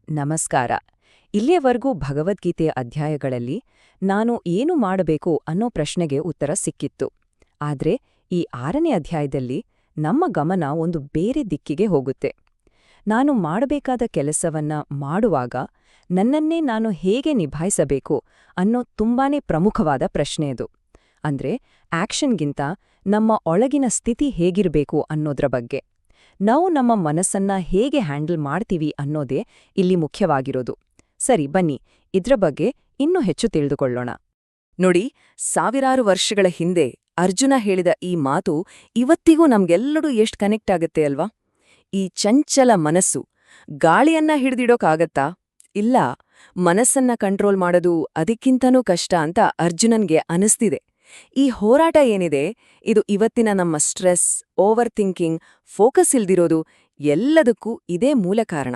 ನಮಸ್ಕಾರ. ಇಲ್ಲಿಯವರೆಗೂ ಭಗವದ್ಗೀತೆಯ ಅಧ್ಯಾಯಗಳಲ್ಲಿ ನಾನು ಏನು ಮಾಡಬೇಕು ಅನ್ನೋ ಪ್ರಶ್ನೆಗೆ ಉತ್ತರ ಸಿಕ್ಕಿತ್ತು. ಆದ್ರೆ ಈ 6ನೇ ಅಧ್ಯಾಯದಲ್ಲಿ ನಮ್ಮ ಗಮನ ಒಂದು ಬೇರೆ ದಿಕ್ಕಿಗೆ ಹೋಗುತ್ತೆ. ನಾನು ಮಾಡಬೇಕಾದ ಕೆಲಸವನ್ನ ಮಾಡುವಾಗ ನನ್ನನ್ನೇ ನಾನು ಹೇಗೆ ನಿಭಾಯಿಸಬೇಕು ಅನ್ನೋ ತುಂಬಾನೇ ಪ್ರಮುಖವಾದ ಪ್ರಶ್ನೆಯದು. ಅಂದ್ರೆ ಆಕ್ಷನ್ಗಿಂತ ನಮ್ಮ ಒಳಗಿನ ಸ್ಥಿತಿ ಹೇಗಿರಬೇಕು ಅನ್ನೋದ್ರ ಬಗ್ಗೆ. ನಾವು ನಮ್ಮ ಮನಸ್ಸನ್ನ ಹೇಗೆ ಹ್ಯಾಂಡಲ್ ಮಾಡ್ತೀವಿ ಅನ್ನೋದೇ ಇಲ್ಲಿ ಮುಖ್ಯವಾಗಿರೋದು. ಸರಿ, ಬನ್ನಿ ಇದ್ರ ಬಗ್ಗೆ ಇನ್ನೂ ಹೆಚ್ಚು ತಿಳಿದುಕೊಳ್ಳೋಣ. ನೋಡಿ, ಸಾವಿರಾರು ವರ್ಷಗಳ ಹಿಂದೆ ಅರ್ಜುನ ಹೇಳಿದ ಈ ಮಾತು ಇವತ್ತಿಗೂ ನಮ್ಗೆಲ್ಲರೂ ಎಷ್ಟು ಕನೆಕ್ಟ್ ಆಗುತ್ತೆ ಅಲ್ವಾ? ಈ ಚಂಚಲ ಮನಸ್ಸು ಗಾಳಿಯನ್ನ ಹಿಡಿದಿಡೋಕಾಗತ್ತಾ? ಇಲ್ಲ, ಮನಸ್ಸನ್ನ ಕಂಟ್ರೋಲ್ ಮಾಡೋದು ಅದಕ್ಕಿಂತನೂ ಕಷ್ಟ ಅಂತ ಅರ್ಜುನನ್ಗೆ ಅನಿಸ್ತಿದೆ. ಈ ಹೋರಾಟ ಏನಿದೆ, ಇದು ಇವತ್ತಿನ ನಮ್ಮ ಸ್ಟ್ರೆಸ್, ಓವರ್ ಥಿಂಕಿಂಗ್, ಫೋಕಸ್ ಇಲ್ದಿರೋದು ಎಲ್ಲದಕ್ಕೂ ಇದೇ ಮೂಲ ಕಾರಣ.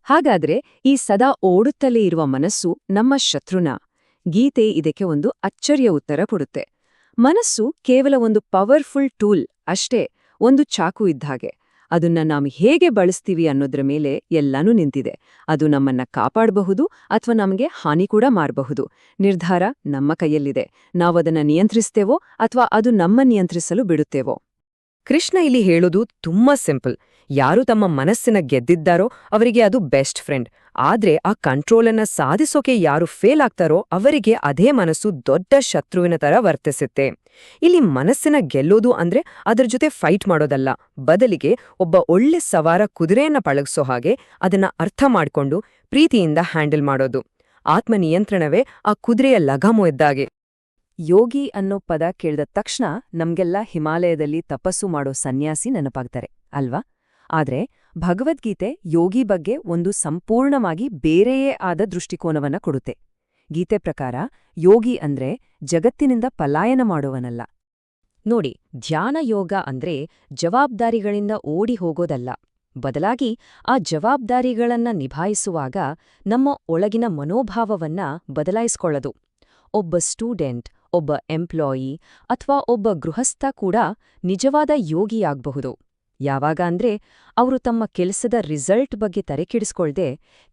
ಹಾಗಾದ್ರೆ ಈ ಸದಾ ಓಡುತ್ತಲೇ ಇರುವ ಮನಸ್ಸು ನಮ್ಮ ಶತ್ರುನಾ? ಗೀತೆ ಇದಕ್ಕೆ ಒಂದು ಅಚ್ಚರಿಯ ಉತ್ತರ ಕೊಡುತ್ತೆ. ಮನಸ್ಸು ಕೇವಲ ಒಂದು ಪವರ್ಫುಲ್ ಟೂಲ್ ಅಷ್ಟೇ, ಒಂದು ಚಾಕು ಇದ್ಹಾಗೆ. ಅದನ್ನ ನಾವು ಹೇಗೆ ಬಳಸ್ತೀವಿ ಅನ್ನೋದ್ರ ಮೇಲೆ ಎಲ್ಲನೂ ನಿಂತಿದೆ. ಅದು ನಮ್ಮನ್ನ ಕಾಪಾಡಬಹುದು ಅಥವಾ ನಮಗೆ ಹಾನಿ ಕೂಡ ಮಾಡಬಹುದು. ನಿರ್ಧಾರ ನಮ್ಮ ಕೈಯಲ್ಲಿದೆ. ನಾವದನ್ನ ನಿಯಂತ್ರಿಸ್ತೇವೋ ಅಥವಾ ಅದು ನಮ್ಮ ನಿಯಂತ್ರಿಸಲು ಬಿಡುತ್ತೇವೋ. ಕೃಷ್ಣ ಇಲ್ಲಿ ಹೇಳೋದು ತುಂಬಾ ಸಿಂಪಲ್. ಯಾರು ತಮ್ಮ ಮನಸ್ಸಿನ ಗೆದ್ದಿದ್ದಾರೋ ಅವರಿಗೆ ಅದು ಬೆಸ್ಟ್ ಫ್ರೆಂಡ್. ಆದ್ರೆ ಆ ಕಂಟ್ರೋಲನ್ನ ಸಾಧಿಸೋಕೆ ಯಾರು ಫೇಲ್ ಆಗ್ತಾರೋ ಅವರಿಗೆ ಅದೇ ಮನಸ್ಸು ದೊಡ್ಡ ಶತ್ರುವಿನ ತರ ವರ್ತಿಸುತ್ತೆ. ಇಲ್ಲಿ ಮನಸ್ಸಿನ ಗೆಲ್ಲೋದು ಅಂದ್ರೆ ಅದರ ಜೊತೆ ಫೈಟ್ ಮಾಡೋದಲ್ಲ, ಬದಲಿಗೆ ಒಬ್ಬ ಒಳ್ಳೆ ಸವಾರ ಕುದುರೆಯನ್ನ ಪಳಗಿಸೋ ಹಾಗೆ ಅದನ್ನ ಅರ್ಥ ಮಾಡ್ಕೊಂಡು ಪ್ರೀತಿಯಿಂದ ಹ್ಯಾಂಡಲ್ ಮಾಡೋದು. ಆತ್ಮನಿಯಂತ್ರಣವೇ ಆ ಕುದುರೆಯ ಲಗಾಮು ಇದ್ದಾಗೆ. ಯೋಗಿ ಅನ್ನೋ ಪದ ಕೇಳಿದ ತಕ್ಷಣ ನಮ್ಗೆಲ್ಲ ಹಿಮಾಲಯದಲ್ಲಿ ತಪಸ್ಸು ಮಾಡೋ ಸನ್ಯಾಸಿ ನೆನಪಾಗ್ತಾರೆ ಅಲ್ವಾ? ಆದ್ರೆ ಭಗವದ್ಗೀತೆ ಯೋಗಿ ಬಗ್ಗೆ ಒಂದು ಸಂಪೂರ್ಣವಾಗಿ ಬೇರೆಯೇ ಆದ ದೃಷ್ಟಿಕೋನವನ್ನ ಕೊಡುತ್ತೆ. ಗೀತೆ ಪ್ರಕಾರ ಯೋಗಿ ಅಂದ್ರೆ ಜಗತ್ತಿನಿಂದ ಪಲಾಯನ ಮಾಡುವನಲ್ಲ. ನೋಡಿ, ಧ್ಯಾನ ಯೋಗ ಅಂದ್ರೆ ಜವಾಬ್ದಾರಿಗಳಿಂದ ಓಡಿ ಹೋಗೋದಲ್ಲ. ಬದಲಾಗಿ ಆ ಜವಾಬ್ದಾರಿಗಳನ್ನ ನಿಭಾಯಿಸುವಾಗ ನಮ್ಮ ಒಳಗಿನ ಮನೋಭಾವವನ್ನ ಬದಲಾಯಿಸ್ಕೊಳ್ಳೋದು. ಒಬ್ಬ ಸ್ಟೂಡೆಂಟ್, ಒಬ್ಬ ಎಂಪ್ಲಾಯಿ ಅಥವಾ ಒಬ್ಬ ಗೃಹಸ್ಥ ಕೂಡ ನಿಜವಾದ ಯೋಗಿಯಾಗಬಹುದು. ಯಾವಾಗ ಅಂದ್ರೆ ಅವರು ತಮ್ಮ ಕೆಲಸದ ರಿಸಲ್ಟ್ ಬಗ್ಗೆ ತಲೆಕೆಡಿಸ್ಕೊಳ್ದೆ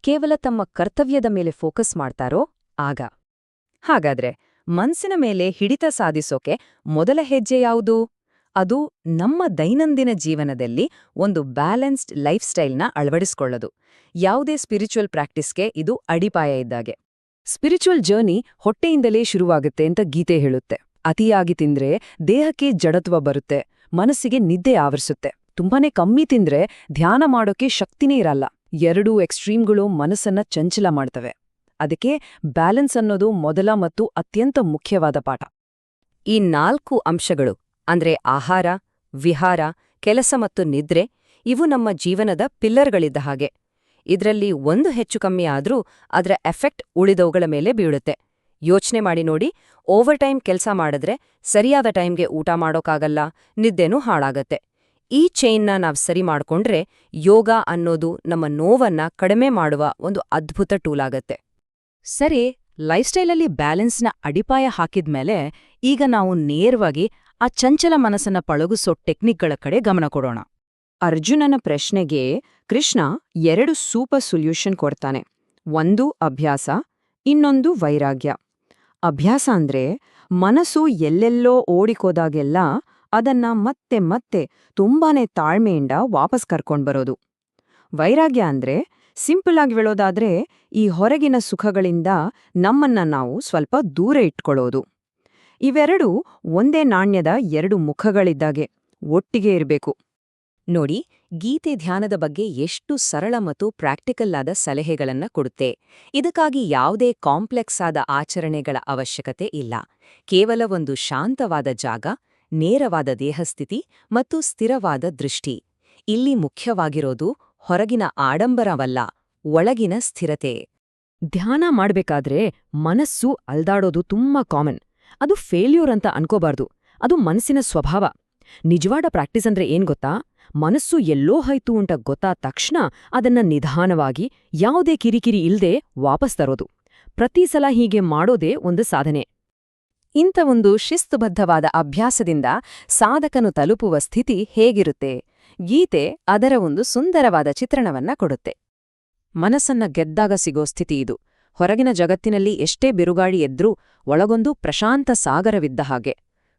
ಕೇವಲ ತಮ್ಮ ಕರ್ತವ್ಯದ ಮೇಲೆ ಫೋಕಸ್ ಮಾಡ್ತಾರೋ ಆಗ. ಹಾಗಾದ್ರೆ ಮನ್ಸಿನ ಮೇಲೆ ಹಿಡಿತ ಸಾಧಿಸೋಕೆ ಮೊದಲ ಹೆಜ್ಜೆ ಯಾವುದು? ಅದು ನಮ್ಮ ದೈನಂದಿನ ಜೀವನದಲ್ಲಿ ಒಂದು ಬ್ಯಾಲೆನ್ಸ್ಡ್ ಲೈಫ್ ಸ್ಟೈಲ್ನ ಅಳವಡಿಸ್ಕೊಳ್ಳೋದು. ಯಾವುದೇ ಸ್ಪಿರಿಚುವಲ್ ಪ್ರಾಕ್ಟೀಸ್ಗೆ ಇದು ಅಡಿಪಾಯ ಇದ್ದಾಗೆ. ಸ್ಪಿರಿಚುವಲ್ ಜರ್ನಿ ಹೊಟ್ಟೆಯಿಂದಲೇ ಶುರುವಾಗುತ್ತೆ ಅಂತ ಗೀತೆ ಹೇಳುತ್ತೆ. ಅತಿಯಾಗಿ ತಿಂದ್ರೆ ದೇಹಕ್ಕೆ ಜಡತ್ವ ಬರುತ್ತೆ, ಮನಸ್ಸಿಗೆ ನಿದ್ದೆ ಆವರಿಸುತ್ತೆ. ತುಂಬಾನೇ ಕಮ್ಮಿ ತಿಂದ್ರೆ ಧ್ಯಾನ ಮಾಡೋಕೆ ಶಕ್ತಿನೇ ಇರಲ್ಲ. ಎರಡೂ ಎಕ್ಸ್ಟ್ರೀಮ್ಗಳು ಮನಸ್ಸನ್ನ ಚಂಚಲ ಮಾಡ್ತವೆ. ಅದಕ್ಕೆ ಬ್ಯಾಲೆನ್ಸ್ ಅನ್ನೋದು ಮೊದಲ ಮತ್ತು ಅತ್ಯಂತ ಮುಖ್ಯವಾದ ಪಾಠ. ಈ 4 ಅಂಶಗಳು ಅಂದ್ರೆ ಆಹಾರ, ವಿಹಾರ, ಕೆಲಸ ಮತ್ತು ನಿದ್ರೆ, ಇವು ನಮ್ಮ ಜೀವನದ ಪಿಲ್ಲರ್ಗಳಿದ್ದ ಹಾಗೆ. ಇದ್ರಲ್ಲಿ ಒಂದು ಹೆಚ್ಚು ಕಮ್ಮಿ ಆದ್ರೂ ಅದರ ಎಫೆಕ್ಟ್ ಉಳಿದವುಗಳ ಮೇಲೆ ಬೀಳುತ್ತೆ. ಯೋಚನೆ ಮಾಡಿ ನೋಡಿ, ಓವರ್ ಟೈಮ್ ಕೆಲಸ ಮಾಡಿದ್ರೆ ಸರಿಯಾದ ಟೈಮ್ಗೆ ಊಟ ಮಾಡೋಕ್ಕಾಗಲ್ಲ, ನಿದ್ದೆನೂ ಹಾಳಾಗತ್ತೆ. ಈ ಚೈನ್ನ ನಾವ್ ಸರಿ ಮಾಡ್ಕೊಂಡ್ರೆ ಯೋಗ ಅನ್ನೋದು ನಮ್ಮ ನೋವನ್ನ ಕಡಿಮೆ ಮಾಡುವ ಒಂದು ಅದ್ಭುತ ಟೂಲ್ ಆಗತ್ತೆ. ಸರಿ, ಲೈಫ್ಸ್ಟೈಲಲ್ಲಿ ಬ್ಯಾಲೆನ್ಸ್ನ ಅಡಿಪಾಯ ಹಾಕಿದ್ಮೇಲೆ ಈಗ ನಾವು ನೇರವಾಗಿ ಆ ಚಂಚಲ ಮನಸ್ಸನ್ನ ಪಳಗಿಸೋ ಟೆಕ್ನಿಕ್ಗಳ ಕಡೆ ಗಮನ ಕೊಡೋಣ. ಅರ್ಜುನನ ಪ್ರಶ್ನೆಗೆ ಕೃಷ್ಣ 2 ಸೂಪರ್ ಸೊಲ್ಯೂಷನ್ ಕೊಡ್ತಾನೆ. ಒಂದು ಅಭ್ಯಾಸ, ಇನ್ನೊಂದು ವೈರಾಗ್ಯ. ಅಭ್ಯಾಸ ಅಂದ್ರೆ ಮನಸ್ಸು ಎಲ್ಲೆಲ್ಲೋ ಓಡಿಕೋದಾಗೆಲ್ಲ ಅದನ್ನ ಮತ್ತೆ ಮತ್ತೆ ತುಂಬಾನೇ ತಾಳ್ಮೆಯಿಂದ ವಾಪಸ್ ಕರ್ಕೊಂಡ್ಬರೋದು. ವೈರಾಗ್ಯ ಅಂದ್ರೆ ಸಿಂಪಲ್ ಆಗಿ ಹೇಳೋದಾದ್ರೆ ಈ ಹೊರಗಿನ ಸುಖಗಳಿಂದ ನಮ್ಮನ್ನ ನಾವು ಸ್ವಲ್ಪ ದೂರ ಇಟ್ಕೊಳ್ಳೋದು. ಇವೆರಡೂ ಒಂದೇ ನಾಣ್ಯದ 2 ಮುಖಗಳಿದ್ದಾಗೆ, ಒಟ್ಟಿಗೆ ಇರಬೇಕು. ನೋಡಿ, ಗೀತೆ ಧ್ಯಾನದ ಬಗ್ಗೆ ಎಷ್ಟು ಸರಳ ಮತ್ತು ಪ್ರಾಕ್ಟಿಕಲ್ ಆದ ಸಲಹೆಗಳನ್ನ ಕೊಡುತ್ತೆ. ಇದಕ್ಕಾಗಿ ಯಾವುದೇ ಕಾಂಪ್ಲೆಕ್ಸ್ ಆದ ಆಚರಣೆಗಳ ಅವಶ್ಯಕತೆ ಇಲ್ಲ. ಕೇವಲ ಒಂದು ಶಾಂತವಾದ ಜಾಗ, ನೇರವಾದ ದೇಹಸ್ಥಿತಿ ಮತ್ತು ಸ್ಥಿರವಾದ ದೃಷ್ಟಿ. ಇಲ್ಲಿ ಮುಖ್ಯವಾಗಿರೋದು ಹೊರಗಿನ ಆಡಂಬರವಲ್ಲ, ಒಳಗಿನ ಸ್ಥಿರತೆ. ಧ್ಯಾನ ಮಾಡ್ಬೇಕಾದ್ರೆ ಮನಸ್ಸು ಅಲ್ದಾಡೋದು ತುಂಬಾ ಕಾಮನ್. ಅದು ಫೇಲ್ಯೂರ್ ಅಂತ ಅನ್ಕೋಬಾರ್ದು, ಅದು ಮನಸ್ಸಿನ ಸ್ವಭಾವ. ನಿಜವಾದ ಪ್ರಾಕ್ಟೀಸ್ ಅಂದ್ರೆ ಏನ್ ಗೊತ್ತಾ? ಮನಸ್ಸು ಎಲ್ಲೋ ಹೋಯ್ತು ಅಂತ ಗೊತ್ತಾದ ತಕ್ಷಣ ಅದನ್ನ ನಿಧಾನವಾಗಿ, ಯಾವುದೇ ಕಿರಿಕಿರಿ ಇಲ್ದೆ ವಾಪಸ್ ತರೋದು. ಪ್ರತಿ ಸಲ ಹೀಗೆ ಮಾಡೋದೇ ಒಂದು ಸಾಧನೆ. ಇಂಥ ಒಂದು ಶಿಸ್ತುಬದ್ಧವಾದ ಅಭ್ಯಾಸದಿಂದ ಸಾಧಕನು ತಲುಪುವ ಸ್ಥಿತಿ ಹೇಗಿರುತ್ತೆ? ಗೀತೆ ಅದರ ಒಂದು ಸುಂದರವಾದ ಚಿತ್ರಣವನ್ನ ಕೊಡುತ್ತೆ. ಮನಸ್ಸನ್ನ ಗೆದ್ದಾಗ ಸಿಗೋ ಸ್ಥಿತಿ ಇದು. ಹೊರಗಿನ ಜಗತ್ತಿನಲ್ಲಿ ಎಷ್ಟೇ ಬಿರುಗಾಳಿ ಎದ್ರೂ ಒಳಗೊಂದು ಪ್ರಶಾಂತ ಸಾಗರವಿದ್ದ ಹಾಗೆ.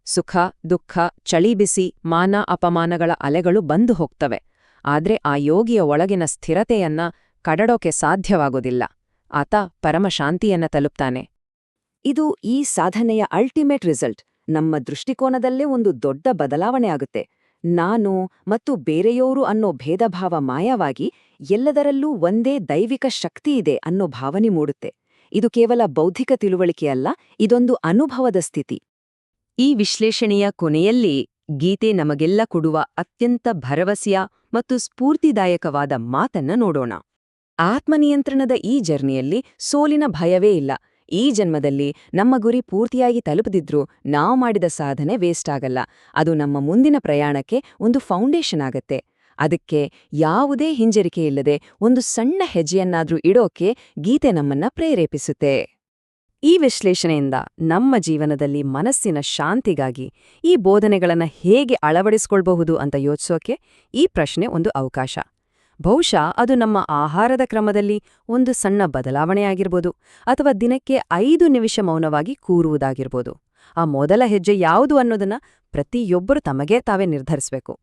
ಸುಖ ದುಃಖ ಚಳಿ ಬಿಸಿ ಮಾನ ಅಪಮಾನಗಳ ಅಲೆಗಳು ಬಂದು ಹೋಗ್ತವೆ. ಆದ್ರೆ ಆ ಯೋಗಿಯ ಒಳಗಿನ ಸ್ಥಿರತೆಯನ್ನ ಕಡಡೋಕೆ ಸಾಧ್ಯವಾಗೋದಿಲ್ಲ. ಆತ ಪರಮಶಾಂತಿಯನ್ನ ತಲುಪ್ತಾನೆ. ಇದು ಈ ಸಾಧನೆಯ ಅಲ್ಟಿಮೇಟ್ ರಿಸಲ್ಟ್. ನಮ್ಮ ದೃಷ್ಟಿಕೋನದಲ್ಲೇ ಒಂದು ದೊಡ್ಡ ಬದಲಾವಣೆ ಆಗುತ್ತೆ. ನಾನು ಮತ್ತು ಬೇರೆಯೋರು ಅನ್ನೋ ಭೇದಭಾವ ಮಾಯವಾಗಿ ಎಲ್ಲದರಲ್ಲೂ ಒಂದೇ ದೈವಿಕ ಶಕ್ತಿಯಿದೆ ಅನ್ನೋ ಭಾವನೆ ಮೂಡುತ್ತೆ. ಇದು ಕೇವಲ ಬೌದ್ಧಿಕ ತಿಳುವಳಿಕೆಯಲ್ಲ, ಇದೊಂದು ಅನುಭವದ ಸ್ಥಿತಿ. ಈ ವಿಶ್ಲೇಷಣೆಯ ಕೊನೆಯಲ್ಲಿ ಗೀತೆ ನಮಗೆಲ್ಲ ಕೊಡುವ ಅತ್ಯಂತ ಭರವಸೆಯ ಮತ್ತು ಸ್ಫೂರ್ತಿದಾಯಕವಾದ ಮಾತನ್ನ ನೋಡೋಣ. ಆತ್ಮನಿಯಂತ್ರಣದ ಈ ಜರ್ನಿಯಲ್ಲಿ ಸೋಲಿನ ಭಯವೇ ಇಲ್ಲ. ಈ ಜನ್ಮದಲ್ಲಿ ನಮ್ಮ ಗುರಿ ಪೂರ್ತಿಯಾಗಿ ತಲುಪದಿದ್ರೂ ನಾವು ಮಾಡಿದ ಸಾಧನೆ ವೇಸ್ಟ್ ಆಗಲ್ಲ. ಅದು ನಮ್ಮ ಮುಂದಿನ ಪ್ರಯಾಣಕ್ಕೆ ಒಂದು ಫೌಂಡೇಶನ್ ಆಗತ್ತೆ. ಅದಕ್ಕೆ ಯಾವುದೇ ಹಿಂಜರಿಕೆಯಿಲ್ಲದೆ ಒಂದು ಸಣ್ಣ ಹೆಜ್ಜೆಯನ್ನಾದ್ರೂ ಇಡೋಕೆ ಗೀತೆ ನಮ್ಮನ್ನ ಪ್ರೇರೇಪಿಸುತ್ತೆ. ಈ ವಿಶ್ಲೇಷಣೆಯಿಂದ ನಮ್ಮ ಜೀವನದಲ್ಲಿ ಮನಸ್ಸಿನ ಶಾಂತಿಗಾಗಿ ಈ ಬೋಧನೆಗಳನ್ನು ಹೇಗೆ ಅಳವಡಿಸಿಕೊಳ್ಬಹುದು ಅಂತ ಯೋಚಿಸೋಕೆ ಈ ಪ್ರಶ್ನೆ ಒಂದು ಅವಕಾಶ. ಬಹುಶಃ ಅದು ನಮ್ಮ ಆಹಾರದ ಕ್ರಮದಲ್ಲಿ ಒಂದು ಸಣ್ಣ ಬದಲಾವಣೆಯಾಗಿರ್ಬೋದು, ಅಥವಾ ದಿನಕ್ಕೆ 5 ನಿಮಿಷ ಮೌನವಾಗಿ ಕೂರುವುದಾಗಿರ್ಬೋದು. ಆ ಮೊದಲ ಹೆಜ್ಜೆ ಯಾವುದು ಅನ್ನೋದನ್ನ ಪ್ರತಿಯೊಬ್ಬರು ತಮಗೇ ತಾವೇ ನಿರ್ಧರಿಸಬೇಕು.